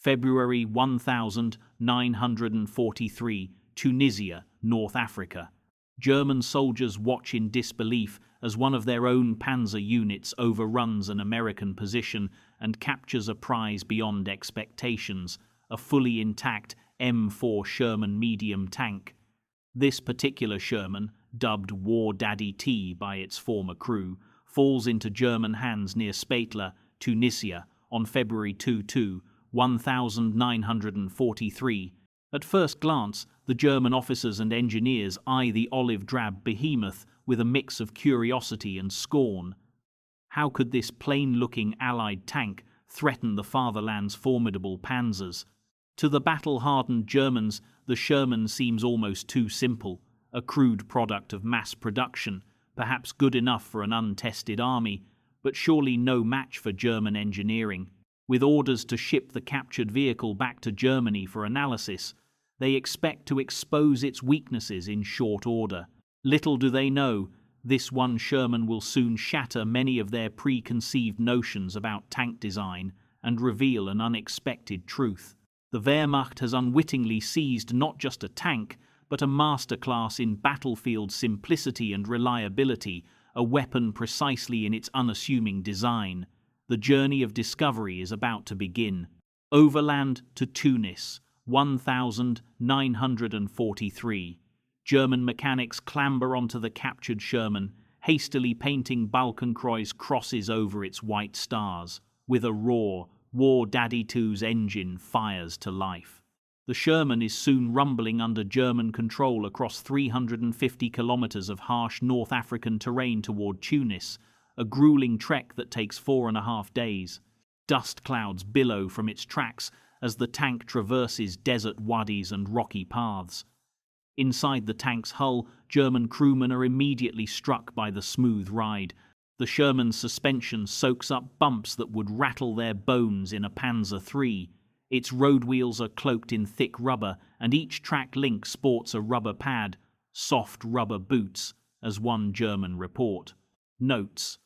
February 1943, Tunisia, North Africa. German soldiers watch in disbelief as one of their own Panzer units overruns an American position and captures a prize beyond expectations, a fully intact M4 Sherman medium tank. This particular Sherman, dubbed War Daddy T by its former crew, falls into German hands near Spatla, Tunisia, on February 22, 1943. At first glance, the German officers and engineers eye the olive-drab behemoth with a mix of curiosity and scorn. How could this plain-looking Allied tank threaten the fatherland's formidable Panzers? To the battle-hardened Germans, the Sherman seems almost too simple, a crude product of mass production, perhaps good enough for an untested army, but surely no match for German engineering. With orders to ship the captured vehicle back to Germany for analysis, they expect to expose its weaknesses in short order. Little do they know, this one Sherman will soon shatter many of their preconceived notions about tank design and reveal an unexpected truth. The Wehrmacht has unwittingly seized not just a tank, but a masterclass in battlefield simplicity and reliability, a weapon precisely in its unassuming design. The journey of discovery is about to begin. Overland to Tunis, 1943. German mechanics clamber onto the captured Sherman, hastily painting Balkenkreuz crosses over its white stars. With a roar, War Daddy II's engine fires to life. The Sherman is soon rumbling under German control across 350 kilometers of harsh North African terrain toward Tunis, a grueling trek that takes 4.5 days. Dust clouds billow from its tracks as the tank traverses desert wadis and rocky paths. Inside the tank's hull, German crewmen are immediately struck by the smooth ride. The Sherman's suspension soaks up bumps that would rattle their bones in a Panzer III. Its road wheels are cloaked in thick rubber, and each track link sports a rubber pad, soft rubber boots, as one German report notes.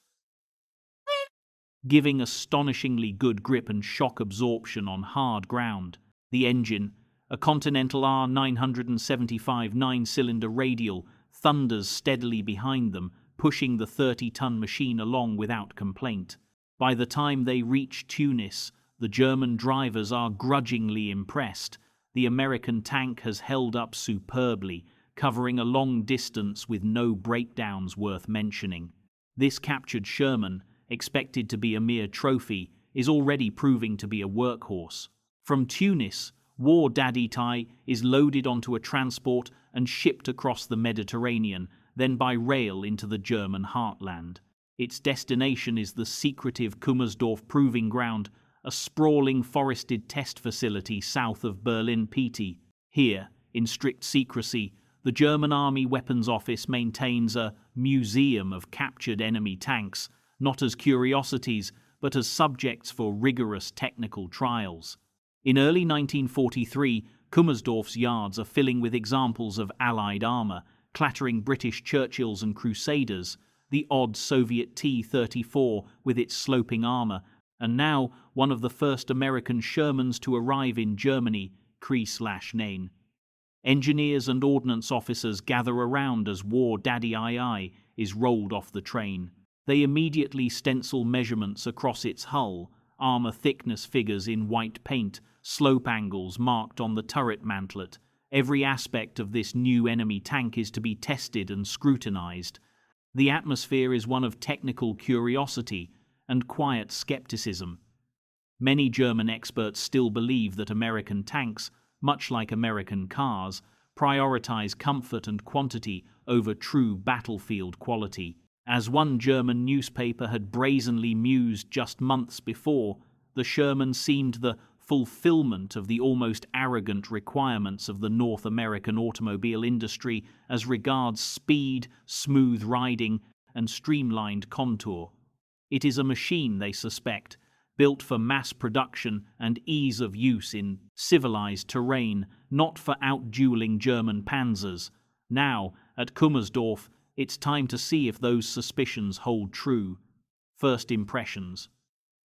Giving astonishingly good grip and shock absorption on hard ground. The engine, a Continental R975 9-cylinder radial, thunders steadily behind them, pushing the 30-ton machine along without complaint. By the time they reach Tunis, the German drivers are grudgingly impressed. The American tank has held up superbly, covering a long distance with no breakdowns worth mentioning. This captured Sherman, expected to be a mere trophy, is already proving to be a workhorse. From Tunis, War Daddy II is loaded onto a transport and shipped across the Mediterranean, then by rail into the German heartland. Its destination is the secretive Kummersdorf proving ground, a sprawling forested test facility south of Berlin-Pitti. Here, in strict secrecy, the German Army Weapons Office maintains a museum of captured enemy tanks, not as curiosities, but as subjects for rigorous technical trials. In early 1943, Kummersdorf's yards are filling with examples of Allied armour, clattering British Churchills and Crusaders, the odd Soviet T-34 with its sloping armour, and now one of the first American Shermans to arrive in Germany, Kriegslachnein. Engineers and ordnance officers gather around as War Daddy II is rolled off the train. They immediately stencil measurements across its hull, armour thickness figures in white paint, slope angles marked on the turret mantlet. Every aspect of this new enemy tank is to be tested and scrutinized. The atmosphere is one of technical curiosity and quiet skepticism. Many German experts still believe that American tanks, much like American cars, prioritize comfort and quantity over true battlefield quality. As one German newspaper had brazenly mused just months before, the Sherman seemed the fulfillment of the almost arrogant requirements of the North American automobile industry as regards speed, smooth riding, and streamlined contour. It is a machine, they suspect, built for mass production and ease of use in civilized terrain, not for out-dueling German panzers. Now, at Kummersdorf, it's time to see if those suspicions hold true. First impressions.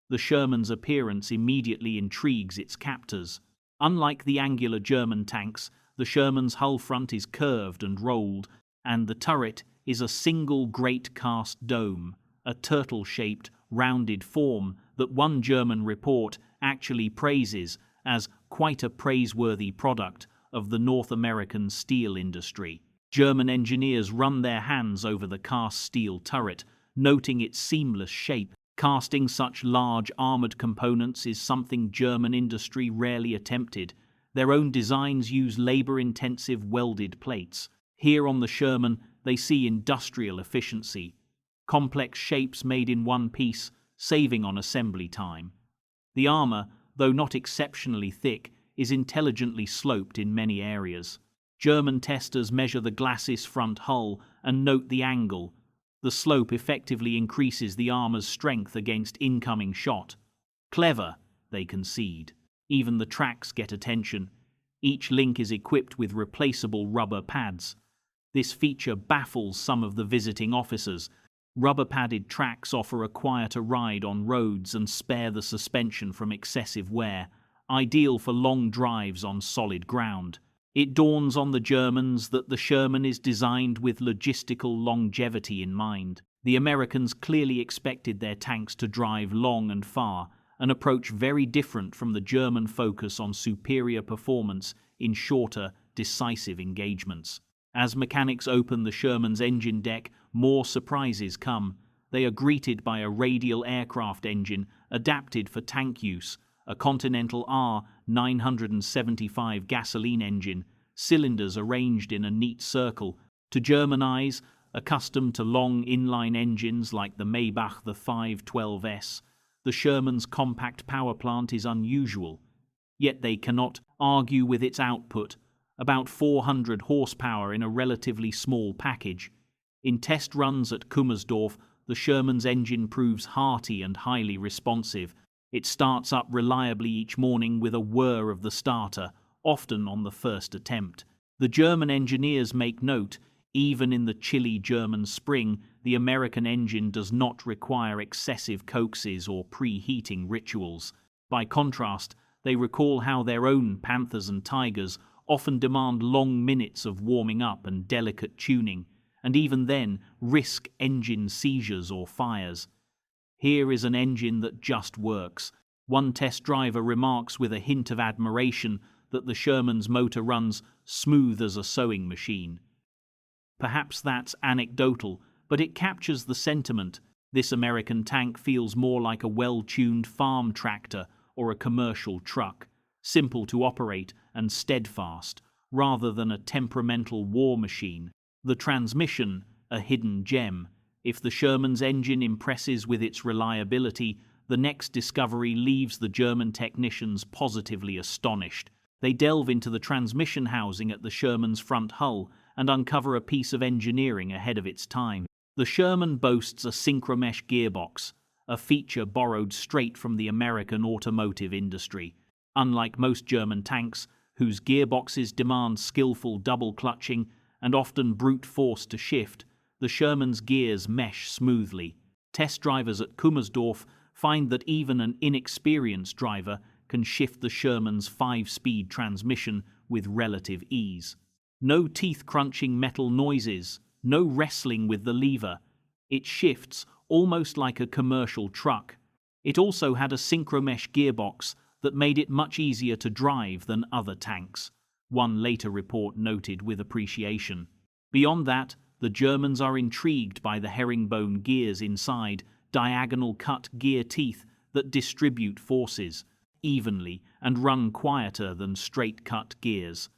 The Sherman's appearance immediately intrigues its captors. Unlike the angular German tanks, the Sherman's hull front is curved and rolled, and the turret is a single great cast dome, a turtle-shaped, rounded form that one German report actually praises as quite a praiseworthy product of the North American steel industry. German engineers run their hands over the cast steel turret, noting its seamless shape. Casting such large armored components is something German industry rarely attempted. Their own designs use labor-intensive welded plates. Here on the Sherman, they see industrial efficiency. Complex shapes made in one piece, saving on assembly time. The armor, though not exceptionally thick, is intelligently sloped in many areas. German testers measure the glacis front hull and note the angle. The slope effectively increases the armor's strength against incoming shot. Clever, they concede. Even the tracks get attention. Each link is equipped with replaceable rubber pads. This feature baffles some of the visiting officers. Rubber-padded tracks offer a quieter ride on roads and spare the suspension from excessive wear, ideal for long drives on solid ground. It dawns on the Germans that the Sherman is designed with logistical longevity in mind. The Americans clearly expected their tanks to drive long and far, an approach very different from the German focus on superior performance in shorter, decisive engagements. As mechanics open the Sherman's engine deck, more surprises come. They are greeted by a radial aircraft engine adapted for tank use, a Continental R975 gasoline engine, cylinders arranged in a neat circle. To German eyes, accustomed to long inline engines like the Maybach the 512S, the Sherman's compact power plant is unusual. Yet they cannot argue with its output, about 400 horsepower in a relatively small package. In test runs at Kummersdorf, the Sherman's engine proves hearty and highly responsive. It starts up reliably each morning with a whir of the starter, often on the first attempt. The German engineers make note, even in the chilly German spring, the American engine does not require excessive coaxes or preheating rituals. By contrast, they recall how their own Panthers and Tigers often demand long minutes of warming up and delicate tuning, and even then risk engine seizures or fires. Here is an engine that just works. One test driver remarks with a hint of admiration that the Sherman's motor runs smooth as a sewing machine. Perhaps that's anecdotal, but it captures the sentiment. This American tank feels more like a well-tuned farm tractor or a commercial truck, simple to operate and steadfast, rather than a temperamental war machine. The transmission, a hidden gem. If the Sherman's engine impresses with its reliability, the next discovery leaves the German technicians positively astonished. They delve into the transmission housing at the Sherman's front hull and uncover a piece of engineering ahead of its time. The Sherman boasts a synchromesh gearbox, a feature borrowed straight from the American automotive industry. Unlike most German tanks, whose gearboxes demand skillful double clutching and often brute force to shift, the Sherman's gears mesh smoothly. Test drivers at Kummersdorf find that even an inexperienced driver can shift the Sherman's 5-speed transmission with relative ease. No teeth-crunching metal noises, no wrestling with the lever. It shifts almost like a commercial truck. It also had a synchromesh gearbox that made it much easier to drive than other tanks, one later report noted with appreciation. Beyond that, the Germans are intrigued by the herringbone gears inside, diagonal-cut gear teeth that distribute forces evenly and run quieter than straight-cut gears.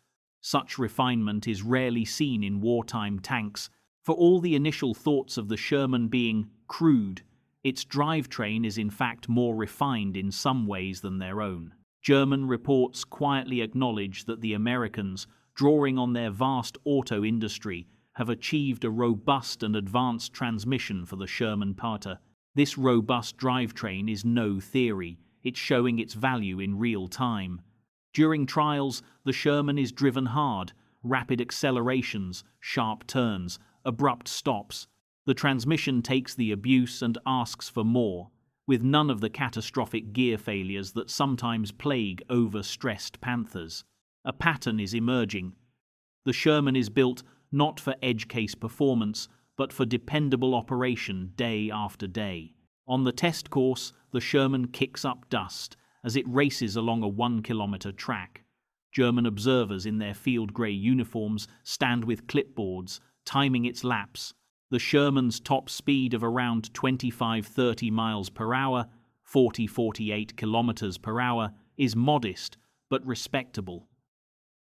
Such refinement is rarely seen in wartime tanks. For all the initial thoughts of the Sherman being crude, its drivetrain is in fact more refined in some ways than their own. German reports quietly acknowledge that the Americans, drawing on their vast auto industry, have achieved a robust and advanced transmission for the Sherman Panzer. This robust drivetrain is no theory, it's showing its value in real time. During trials, the Sherman is driven hard, rapid accelerations, sharp turns, abrupt stops. The transmission takes the abuse and asks for more. with none of the catastrophic gear failures that sometimes plague overstressed Panthers. A pattern is emerging. The Sherman is built not for edge case performance, but for dependable operation day after day. On the test course, the Sherman kicks up dust as it races along a 1-kilometer track. German observers in their field grey uniforms stand with clipboards, timing its laps. The Sherman's top speed of around 25-30 miles per hour, 40-48 kilometers per hour, is modest but respectable.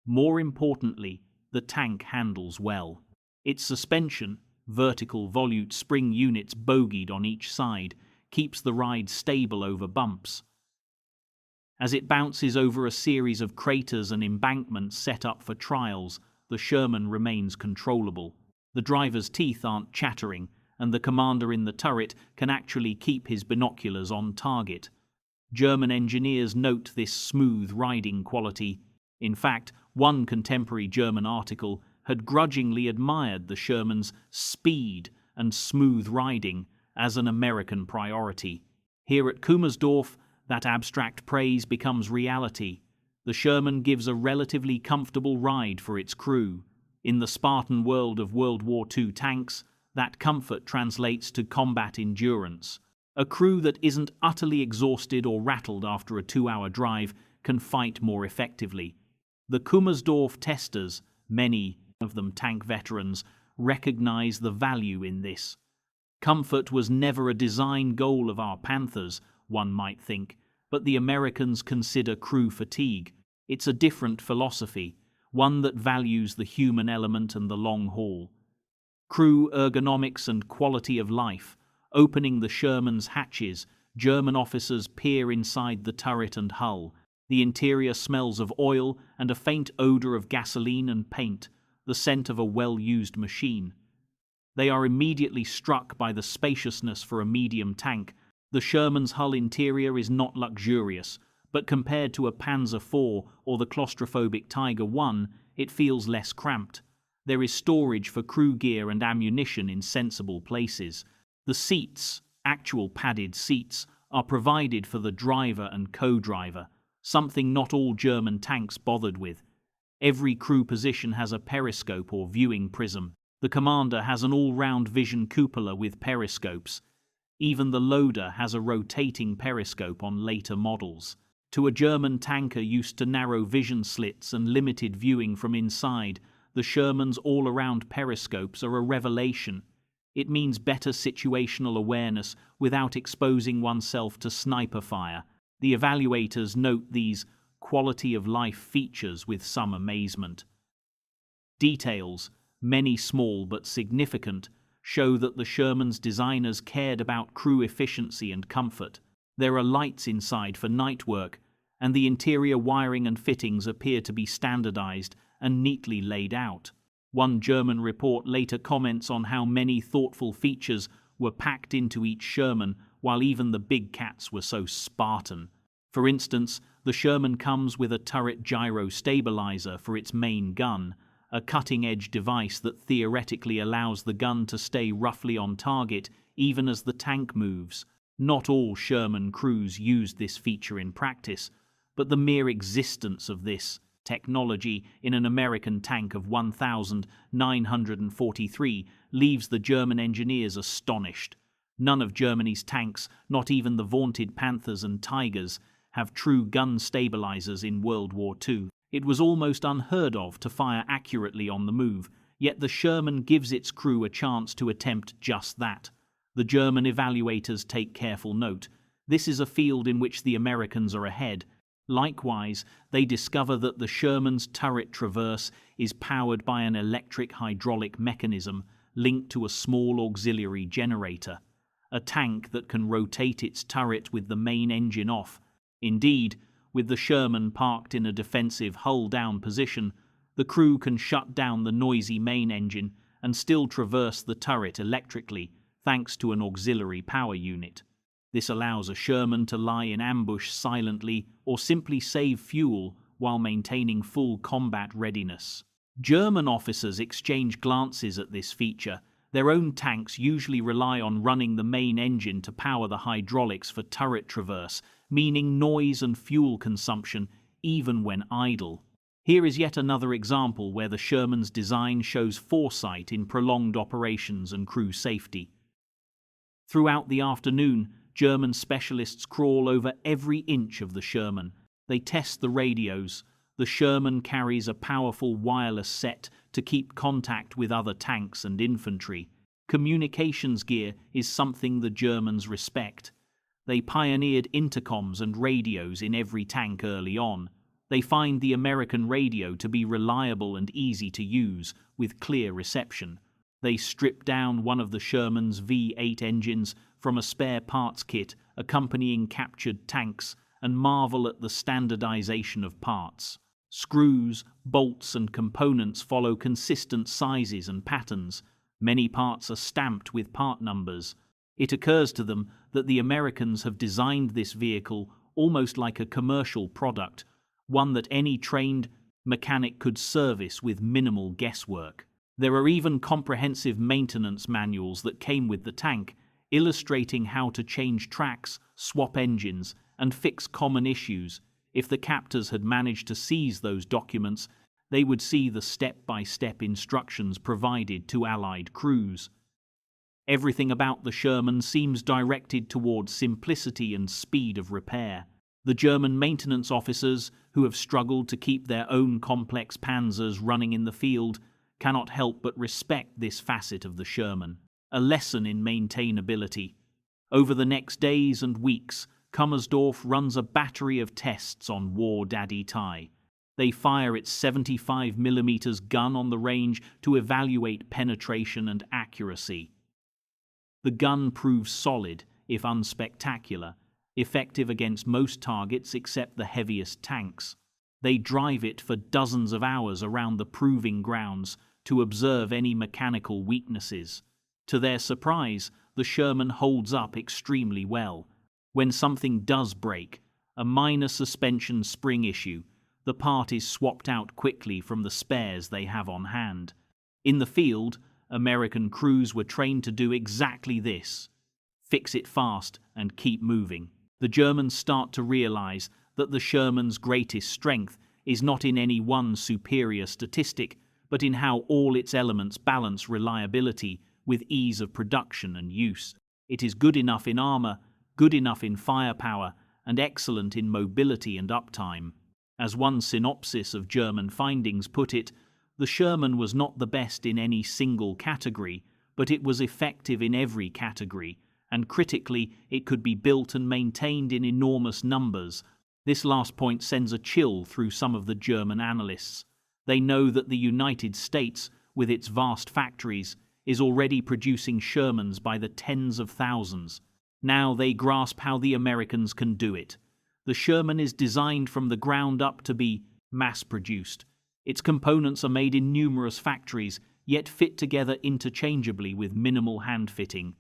More importantly, the tank handles well. Its suspension, vertical volute spring units bogeyed on each side, keeps the ride stable over bumps. As it bounces over a series of craters and embankments set up for trials, the Sherman remains controllable. The driver's teeth aren't chattering, and the commander in the turret can actually keep his binoculars on target. German engineers note this smooth riding quality. In fact, one contemporary German article had grudgingly admired the Sherman's speed and smooth riding as an American priority. Here at Kummersdorf, that abstract praise becomes reality. The Sherman gives a relatively comfortable ride for its crew. In the Spartan world of World War II tanks, that comfort translates to combat endurance. A crew that isn't utterly exhausted or rattled after a 2-hour drive can fight more effectively. The Kummersdorf testers, many of them tank veterans, recognize the value in this. Comfort was never a design goal of our Panthers, one might think, but the Americans consider crew fatigue. It's a different philosophy, one that values the human element and the long haul. Crew ergonomics and quality of life. Opening the Sherman's hatches, German officers peer inside the turret and hull. The interior smells of oil and a faint odor of gasoline and paint, the scent of a well-used machine. They are immediately struck by the spaciousness for a medium tank. The Sherman's hull interior is not luxurious, but compared to a Panzer IV or the claustrophobic Tiger I, it feels less cramped. There is storage for crew gear and ammunition in sensible places. The seats, actual padded seats, are provided for the driver and co-driver, something not all German tanks bothered with. Every crew position has a periscope or viewing prism. The commander has an all-round vision cupola with periscopes. Even the loader has a rotating periscope on later models. To a German tanker used to narrow vision slits and limited viewing from inside, the Sherman's all-around periscopes are a revelation. It means better situational awareness without exposing oneself to sniper fire. The evaluators note these quality-of-life features with some amazement. Details, many small but significant, show that the Sherman's designers cared about crew efficiency and comfort. There are lights inside for night work, and the interior wiring and fittings appear to be standardized and neatly laid out. One German report later comments on how many thoughtful features were packed into each Sherman, while even the big cats were so Spartan. For instance, the Sherman comes with a turret gyro stabilizer for its main gun, a cutting-edge device that theoretically allows the gun to stay roughly on target even as the tank moves. Not all Sherman crews used this feature in practice, but the mere existence of this technology in an American tank of 1,943 leaves the German engineers astonished. None of Germany's tanks, not even the vaunted Panthers and Tigers, have true gun stabilizers in World War II. It was almost unheard of to fire accurately on the move, yet the Sherman gives its crew a chance to attempt just that. The German evaluators take careful note. This is a field in which the Americans are ahead. Likewise, they discover that the Sherman's turret traverse is powered by an electric hydraulic mechanism linked to a small auxiliary generator, a tank that can rotate its turret with the main engine off. Indeed, with the Sherman parked in a defensive hull-down position, the crew can shut down the noisy main engine and still traverse the turret electrically, thanks to an auxiliary power unit. This allows a Sherman to lie in ambush silently or simply save fuel while maintaining full combat readiness. German officers exchange glances at this feature, Their own tanks usually rely on running the main engine to power the hydraulics for turret traverse, meaning noise and fuel consumption even when idle. Here is yet another example where the Sherman's design shows foresight in prolonged operations and crew safety. Throughout the afternoon, German specialists crawl over every inch of the Sherman. They test the radios. The Sherman carries a powerful wireless set to keep contact with other tanks and infantry. Communications gear is something the Germans respect. They pioneered intercoms and radios in every tank early on. They find the American radio to be reliable and easy to use, with clear reception. They strip down one of the Sherman's V8 engines from a spare parts kit accompanying captured tanks and marvel at the standardization of parts. Screws, bolts, and components follow consistent sizes and patterns. Many parts are stamped with part numbers. It occurs to them that the Americans have designed this vehicle almost like a commercial product, one that any trained mechanic could service with minimal guesswork. There are even comprehensive maintenance manuals that came with the tank, illustrating how to change tracks, swap engines, and fix common issues. If the captors had managed to seize those documents, they would see the step-by-step instructions provided to Allied crews. Everything about the Sherman seems directed towards simplicity and speed of repair. The German maintenance officers, who have struggled to keep their own complex panzers running in the field, cannot help but respect this facet of the Sherman, a lesson in maintainability. Over the next days and weeks, Kummersdorf runs a battery of tests on WWII. They fire its 75mm gun on the range to evaluate penetration and accuracy. The gun proves solid, if unspectacular, effective against most targets except the heaviest tanks. They drive it for dozens of hours around the proving grounds to observe any mechanical weaknesses. To their surprise, the Sherman holds up extremely well. When something does break, a minor suspension spring issue, the part is swapped out quickly from the spares they have on hand. In the field, American crews were trained to do exactly this: fix it fast and keep moving. The Germans start to realize that the Sherman's greatest strength is not in any one superior statistic, but in how all its elements balance reliability with ease of production and use. It is good enough in armor, good enough in firepower, and excellent in mobility and uptime. As one synopsis of German findings put it, the Sherman was not the best in any single category, but it was effective in every category, and critically, it could be built and maintained in enormous numbers. This last point sends a chill through some of the German analysts. They know that the United States, with its vast factories, is already producing Shermans by the tens of thousands. Now they grasp how the Americans can do it. The Sherman is designed from the ground up to be mass-produced. Its components are made in numerous factories, yet fit together interchangeably with minimal hand-fitting.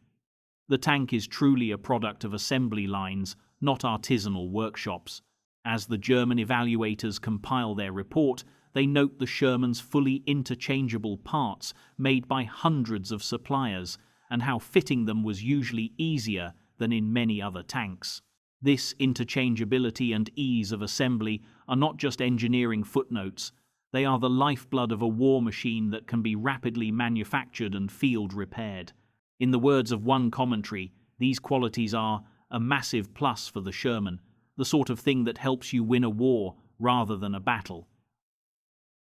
The tank is truly a product of assembly lines, not artisanal workshops. As the German evaluators compile their report, they note the Sherman's fully interchangeable parts made by hundreds of suppliers, and how fitting them was usually easier than in many other tanks. This interchangeability and ease of assembly are not just engineering footnotes, they are the lifeblood of a war machine that can be rapidly manufactured and field repaired. In the words of one commentary, these qualities are a massive plus for the Sherman, the sort of thing that helps you win a war rather than a battle.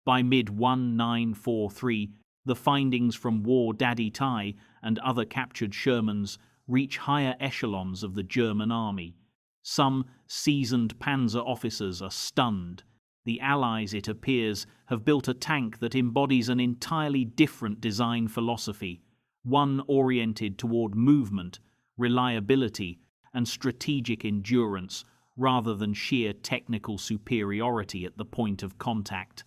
By mid-1943, the findings from WWII and other captured Shermans reach higher echelons of the German army. Some seasoned Panzer officers are stunned. The Allies, it appears, have built a tank that embodies an entirely different design philosophy, one oriented toward movement, reliability, and strategic endurance, rather than sheer technical superiority at the point of contact.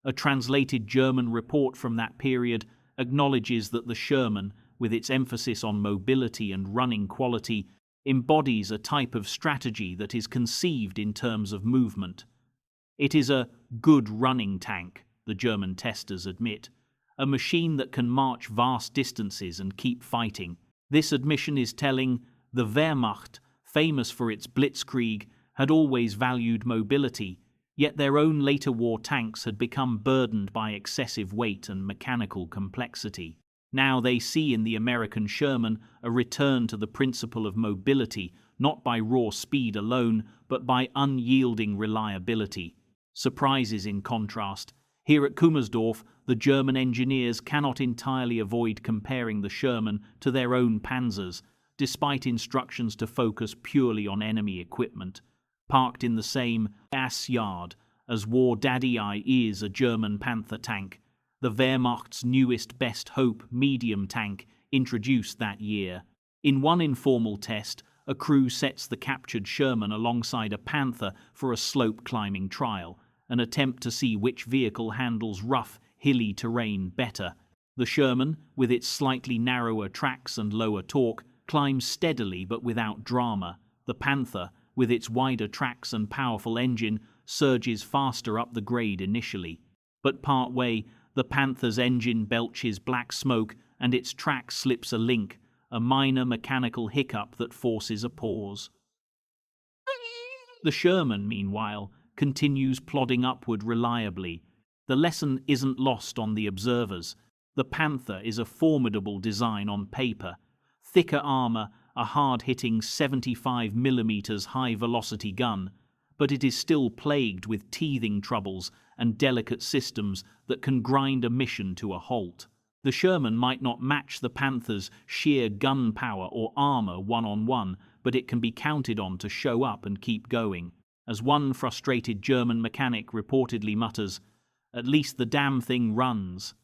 A translated German report from that period acknowledges that the Sherman, with its emphasis on mobility and running quality, embodies a type of strategy that is conceived in terms of movement. It is a good running tank, the German testers admit, a machine that can march vast distances and keep fighting. This admission is telling. The Wehrmacht, famous for its blitzkrieg, had always valued mobility, yet their own later war tanks had become burdened by excessive weight and mechanical complexity. Now they see in the American Sherman a return to the principle of mobility, not by raw speed alone, but by unyielding reliability. Surprises in contrast. Here at Kummersdorf, the German engineers cannot entirely avoid comparing the Sherman to their own Panzers, despite instructions to focus purely on enemy equipment. Parked in the same ass yard as WWII is a German Panther tank, the Wehrmacht's newest Best Hope medium tank introduced that year. In one informal test, a crew sets the captured Sherman alongside a Panther for a slope-climbing trial, an attempt to see which vehicle handles rough, hilly terrain better. The Sherman, with its slightly narrower tracks and lower torque, climbs steadily but without drama. The Panther, with its wider tracks and powerful engine, surges faster up the grade initially. But partway, the Panther's engine belches black smoke and its track slips a link, a minor mechanical hiccup that forces a pause. The Sherman, meanwhile, continues plodding upward reliably. The lesson isn't lost on the observers. The Panther is a formidable design on paper. Thicker armor, a hard-hitting 75mm high-velocity gun, but it is still plagued with teething troubles and delicate systems that can grind a mission to a halt. The Sherman might not match the Panther's sheer gun power or armor one-on-one, but it can be counted on to show up and keep going. As one frustrated German mechanic reportedly mutters, "At least the damn thing runs."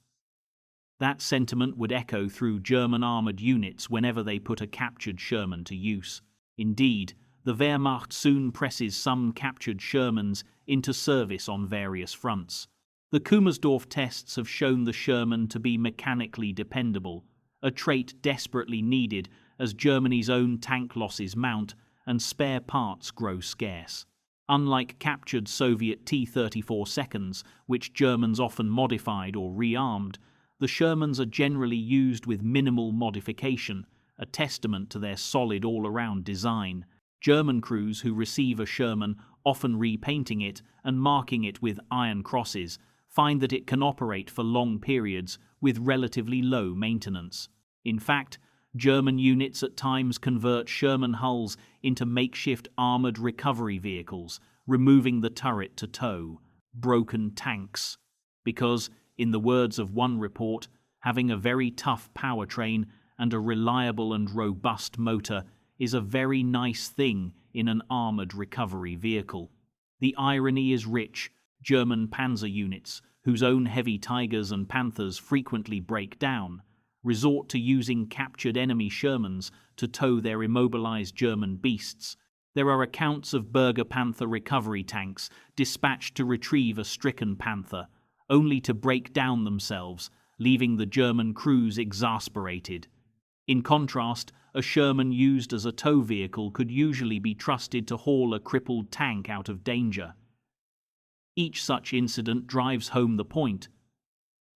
That sentiment would echo through German armored units whenever they put a captured Sherman to use. Indeed, the Wehrmacht soon presses some captured Shermans into service on various fronts. The Kummersdorf tests have shown the Sherman to be mechanically dependable, a trait desperately needed as Germany's own tank losses mount and spare parts grow scarce. Unlike captured Soviet T-34 seconds, which Germans often modified or rearmed, the Shermans are generally used with minimal modification, a testament to their solid all-around design. German crews who receive a Sherman, often repainting it and marking it with iron crosses, find that it can operate for long periods with relatively low maintenance. In fact, German units at times convert Sherman hulls into makeshift armored recovery vehicles, removing the turret to tow broken tanks. Because, in the words of one report, having a very tough powertrain and a reliable and robust motor is a very nice thing in an armored recovery vehicle. The irony is rich. German Panzer units, whose own heavy Tigers and Panthers frequently break down, resort to using captured enemy Shermans to tow their immobilized German beasts. There are accounts of Berger Panther recovery tanks dispatched to retrieve a stricken Panther, only to break down themselves, leaving the German crews exasperated. In contrast, a Sherman used as a tow vehicle could usually be trusted to haul a crippled tank out of danger. Each such incident drives home the point.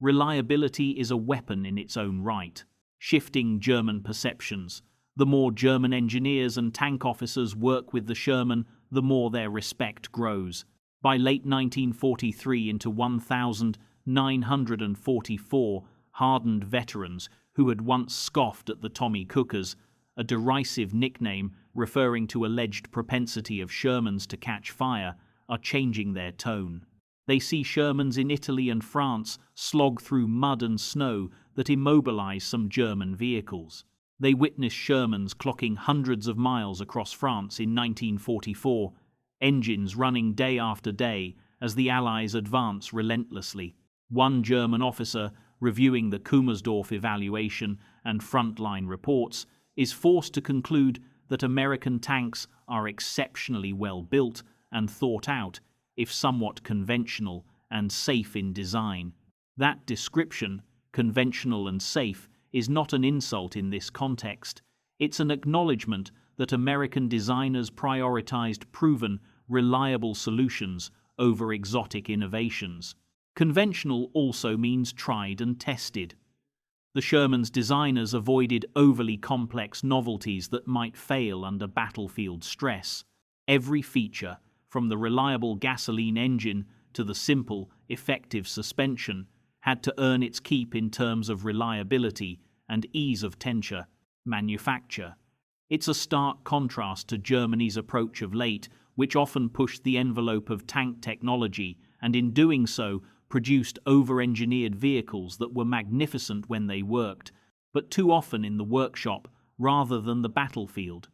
Reliability is a weapon in its own right. Shifting German perceptions. The more German engineers and tank officers work with the Sherman, the more their respect grows. By late 1943 into 1,944 hardened veterans who had once scoffed at the Tommy Cookers, a derisive nickname referring to alleged propensity of Shermans to catch fire, are changing their tone. They see Shermans in Italy and France slog through mud and snow that immobilize some German vehicles. They witness Shermans clocking hundreds of miles across France in 1944, engines running day after day as the Allies advance relentlessly. One German officer, reviewing the Kummersdorf evaluation and frontline reports, is forced to conclude that American tanks are exceptionally well built and thought out, if somewhat conventional and safe in design. That description, conventional and safe, is not an insult in this context. It's an acknowledgement that American designers prioritized proven, reliable solutions over exotic innovations. Conventional also means tried and tested. The Sherman's designers avoided overly complex novelties that might fail under battlefield stress. Every feature, from the reliable gasoline engine to the simple, effective suspension, had to earn its keep in terms of reliability and ease of manufacture. It's a stark contrast to Germany's approach of late, which often pushed the envelope of tank technology and in doing so produced over-engineered vehicles that were magnificent when they worked, but too often in the workshop rather than the battlefield.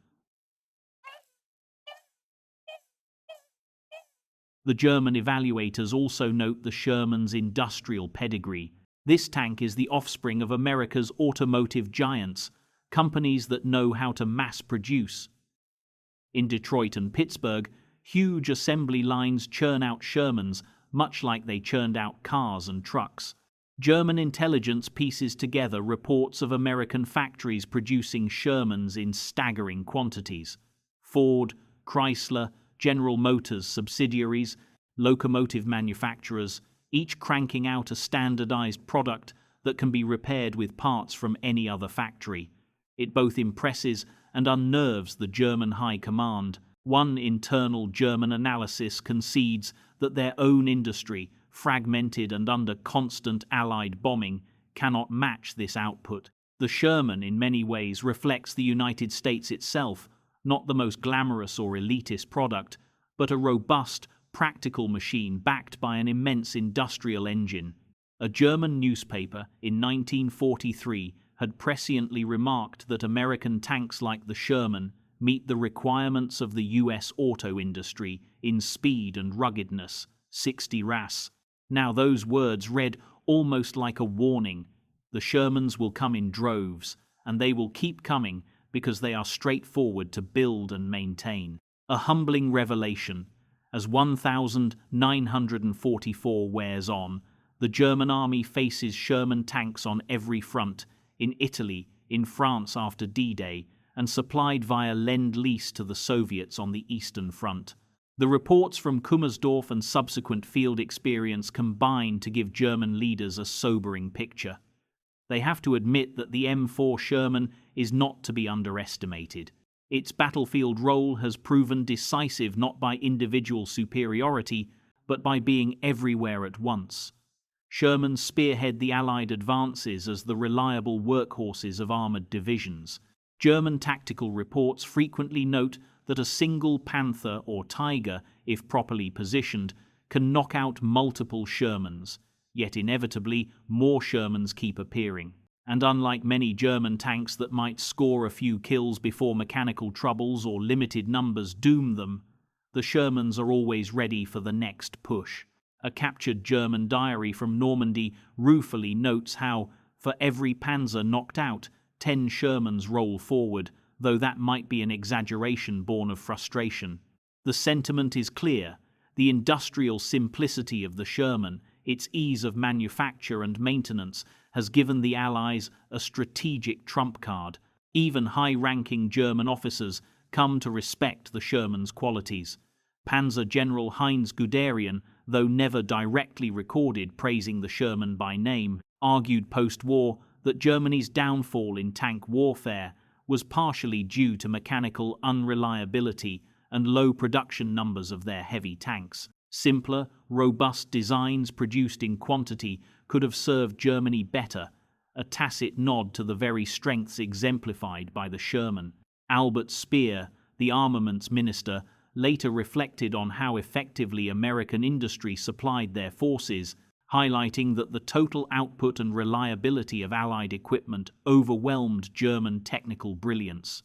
The German evaluators also note the Sherman's industrial pedigree. This tank is the offspring of America's automotive giants, companies that know how to mass produce. In Detroit and Pittsburgh, huge assembly lines churn out Shermans, much like they churned out cars and trucks. German intelligence pieces together reports of American factories producing Shermans in staggering quantities. Ford, Chrysler, General Motors subsidiaries, locomotive manufacturers, each cranking out a standardized product that can be repaired with parts from any other factory. It both impresses and unnerves the German high command. One internal German analysis concedes that their own industry, fragmented and under constant Allied bombing, cannot match this output. The Sherman in many ways reflects the United States itself, not the most glamorous or elitist product, but a robust, practical machine backed by an immense industrial engine. A German newspaper in 1943 had presciently remarked that American tanks like the Sherman meet the requirements of the U.S. auto industry in speed and ruggedness, 60 RAS. Now those words read almost like a warning. The Shermans will come in droves, and they will keep coming because they are straightforward to build and maintain. A humbling revelation. As 1944 wears on, the German army faces Sherman tanks on every front, in Italy, in France after D-Day, and supplied via Lend-Lease to the Soviets on the Eastern Front. The reports from Kummersdorf and subsequent field experience combine to give German leaders a sobering picture. They have to admit that the M4 Sherman is not to be underestimated. Its battlefield role has proven decisive not by individual superiority, but by being everywhere at once. Shermans spearhead the Allied advances as the reliable workhorses of armoured divisions. German tactical reports frequently note that a single Panzer or Tiger, if properly positioned, can knock out multiple Shermans, yet inevitably more Shermans keep appearing. And unlike many German tanks that might score a few kills before mechanical troubles or limited numbers doom them, the Shermans are always ready for the next push. A captured German diary from Normandy ruefully notes how, for every Panzer knocked out, 10 Shermans roll forward, though that might be an exaggeration born of frustration. The sentiment is clear. The industrial simplicity of the Sherman, its ease of manufacture and maintenance, has given the Allies a strategic trump card. Even high-ranking German officers come to respect the Sherman's qualities. Panzer General Heinz Guderian, though never directly recorded praising the Sherman by name, argued post-war that Germany's downfall in tank warfare was partially due to mechanical unreliability and low production numbers of their heavy tanks. Simpler, robust designs produced in quantity could have served Germany better, a tacit nod to the very strengths exemplified by the Sherman. Albert Speer, the armaments minister, later reflected on how effectively American industry supplied their forces, highlighting that the total output and reliability of Allied equipment overwhelmed German technical brilliance.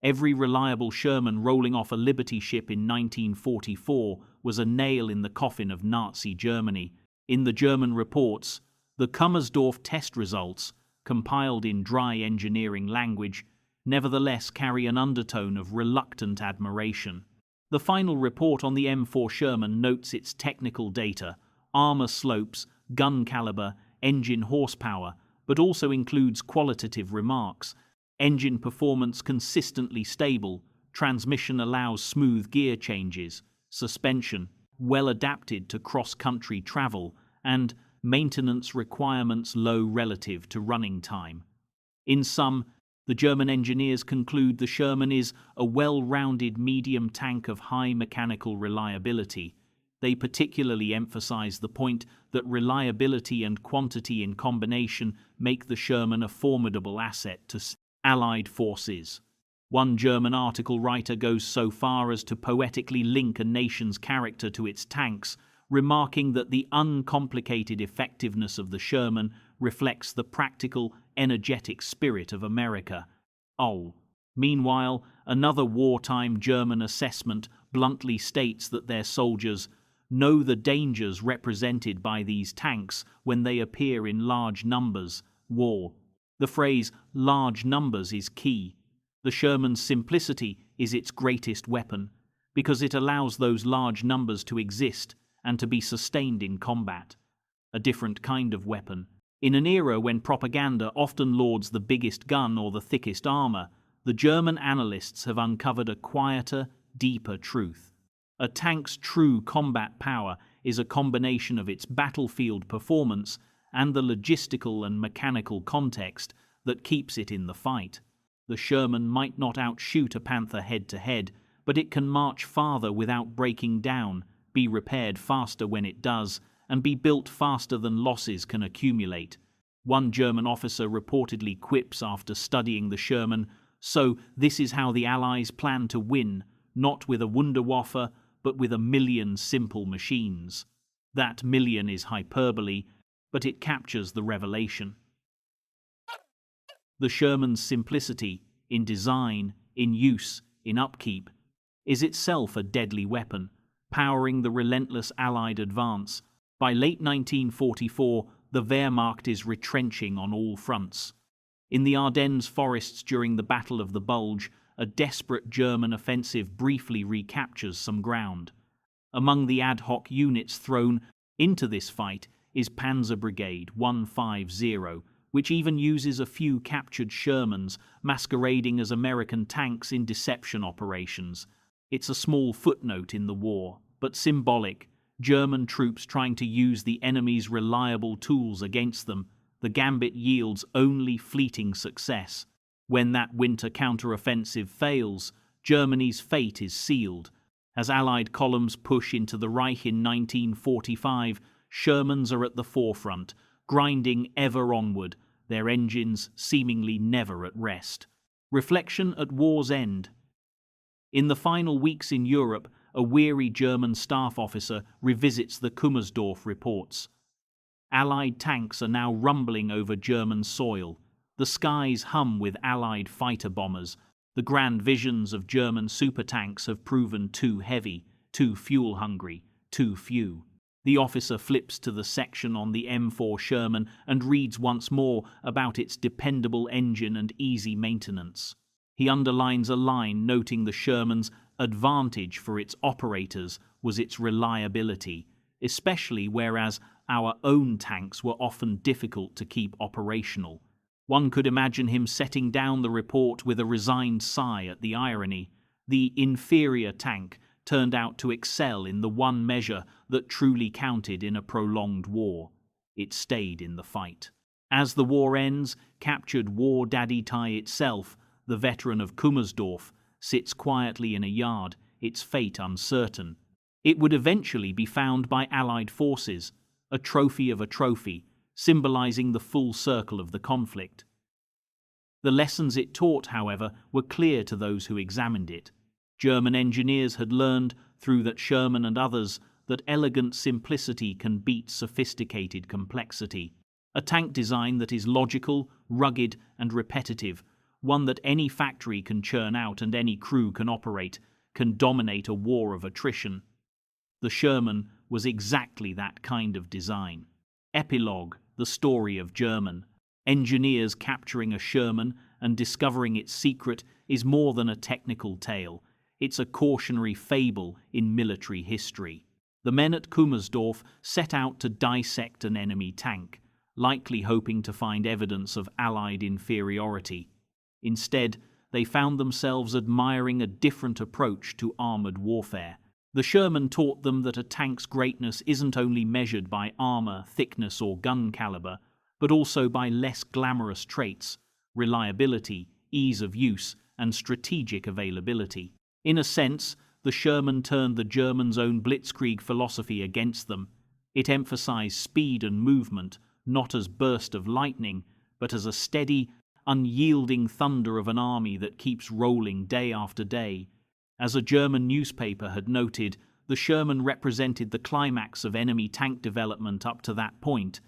Every reliable Sherman rolling off a Liberty ship in 1944 was a nail in the coffin of Nazi Germany. In the German reports, the Kummersdorf test results, compiled in dry engineering language, nevertheless carry an undertone of reluctant admiration. The final report on the M4 Sherman notes its technical data, armor slopes, gun caliber, engine horsepower, but also includes qualitative remarks. Engine performance consistently stable, transmission allows smooth gear changes, suspension well adapted to cross-country travel, and maintenance requirements low relative to running time. In sum, the German engineers conclude the Sherman is a well-rounded medium tank of high mechanical reliability. They particularly emphasize the point that reliability and quantity in combination make the Sherman a formidable asset to Allied forces. One German article writer goes so far as to poetically link a nation's character to its tanks, remarking that the uncomplicated effectiveness of the Sherman reflects the practical, energetic spirit of America. Meanwhile, another wartime German assessment bluntly states that their soldiers know the dangers represented by these tanks when they appear in large numbers. The phrase large numbers is key. The Sherman's simplicity is its greatest weapon, because it allows those large numbers to exist and to be sustained in combat. A different kind of weapon. In an era when propaganda often lauds the biggest gun or the thickest armor, the German analysts have uncovered a quieter, deeper truth. A tank's true combat power is a combination of its battlefield performance and the logistical and mechanical context that keeps it in the fight. The Sherman might not outshoot a Panther head-to-head, but it can march farther without breaking down, be repaired faster when it does, and be built faster than losses can accumulate. One German officer reportedly quips after studying the Sherman, "So this is how the Allies plan to win, not with a Wunderwaffe, but with 1,000,000 simple machines." That million is hyperbole, but it captures the revelation. The Sherman's simplicity, in design, in use, in upkeep, is itself a deadly weapon, powering the relentless Allied advance. By late 1944, the Wehrmacht is retrenching on all fronts. In the Ardennes forests during the Battle of the Bulge, a desperate German offensive briefly recaptures some ground. Among the ad hoc units thrown into this fight is Panzer Brigade 150, which even uses a few captured Shermans masquerading as American tanks in deception operations. It's a small footnote in the war, but symbolic. German troops trying to use the enemy's reliable tools against them. The gambit yields only fleeting success. When that winter counteroffensive fails, Germany's fate is sealed. As Allied columns push into the Reich in 1945, Shermans are at the forefront, grinding ever onward, their engines seemingly never at rest. Reflection at war's end. In the final weeks in Europe, a weary German staff officer revisits the Kummersdorf reports. Allied tanks are now rumbling over German soil. The skies hum with Allied fighter bombers. The grand visions of German supertanks have proven too heavy, too fuel-hungry, too few. The officer flips to the section on the M4 Sherman and reads once more about its dependable engine and easy maintenance. He underlines a line noting the Sherman's advantage for its operators was its reliability, especially whereas our own tanks were often difficult to keep operational. One could imagine him setting down the report with a resigned sigh at the irony. The inferior tank turned out to excel in the one measure that truly counted in a prolonged war. It stayed in the fight. As the war ends, captured War Daddy Tai itself, the veteran of Kummersdorf, sits quietly in a yard, its fate uncertain. It would eventually be found by Allied forces, a trophy of a trophy, symbolizing the full circle of the conflict. The lessons it taught, however, were clear to those who examined it. German engineers had learned, through that Sherman and others, that elegant simplicity can beat sophisticated complexity. A tank design that is logical, rugged, and repetitive, one that any factory can churn out and any crew can operate, can dominate a war of attrition. The Sherman was exactly that kind of design. Epilogue, the story of German. Engineers capturing a Sherman and discovering its secret is more than a technical tale. It's a cautionary fable in military history. The men at Kummersdorf set out to dissect an enemy tank, likely hoping to find evidence of Allied inferiority. Instead, they found themselves admiring a different approach to armored warfare. The Sherman taught them that a tank's greatness isn't only measured by armor, thickness, or gun caliber, but also by less glamorous traits: reliability, ease of use, and strategic availability. In a sense, the Sherman turned the Germans' own blitzkrieg philosophy against them. It emphasized speed and movement, not as burst of lightning, but as a steady, unyielding thunder of an army that keeps rolling day after day. As a German newspaper had noted, the Sherman represented the climax of enemy tank development up to that point.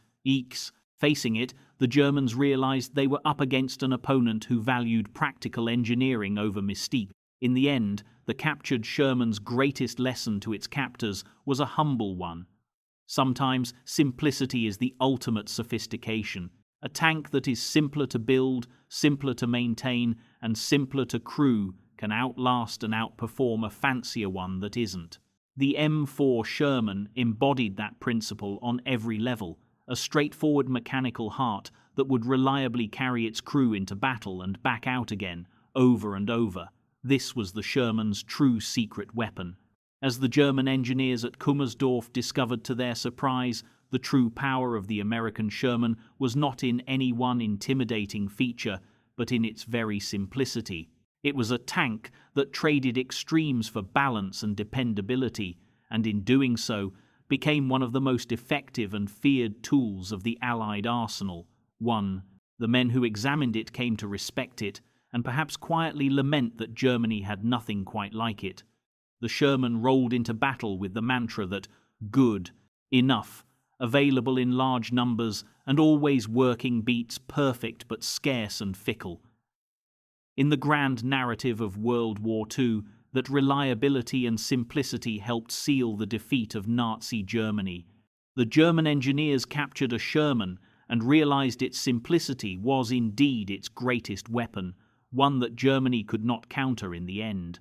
Facing it, the Germans realized they were up against an opponent who valued practical engineering over mystique. In the end, the captured Sherman's greatest lesson to its captors was a humble one. Sometimes simplicity is the ultimate sophistication. A tank that is simpler to build, simpler to maintain, and simpler to crew can outlast and outperform a fancier one that isn't. The M4 Sherman embodied that principle on every level, a straightforward mechanical heart that would reliably carry its crew into battle and back out again, over and over. This was the Sherman's true secret weapon. As the German engineers at Kummersdorf discovered to their surprise, the true power of the American Sherman was not in any one intimidating feature, but in its very simplicity. It was a tank that traded extremes for balance and dependability, and in doing so, became one of the most effective and feared tools of the Allied arsenal. The men who examined it came to respect it, and perhaps quietly lament that Germany had nothing quite like it. The Sherman rolled into battle with the mantra that good, enough, available in large numbers, and always working beats perfect but scarce and fickle. In the grand narrative of World War II, that reliability and simplicity helped seal the defeat of Nazi Germany. The German engineers captured a Sherman and realized its simplicity was indeed its greatest weapon, one that Germany could not counter in the end.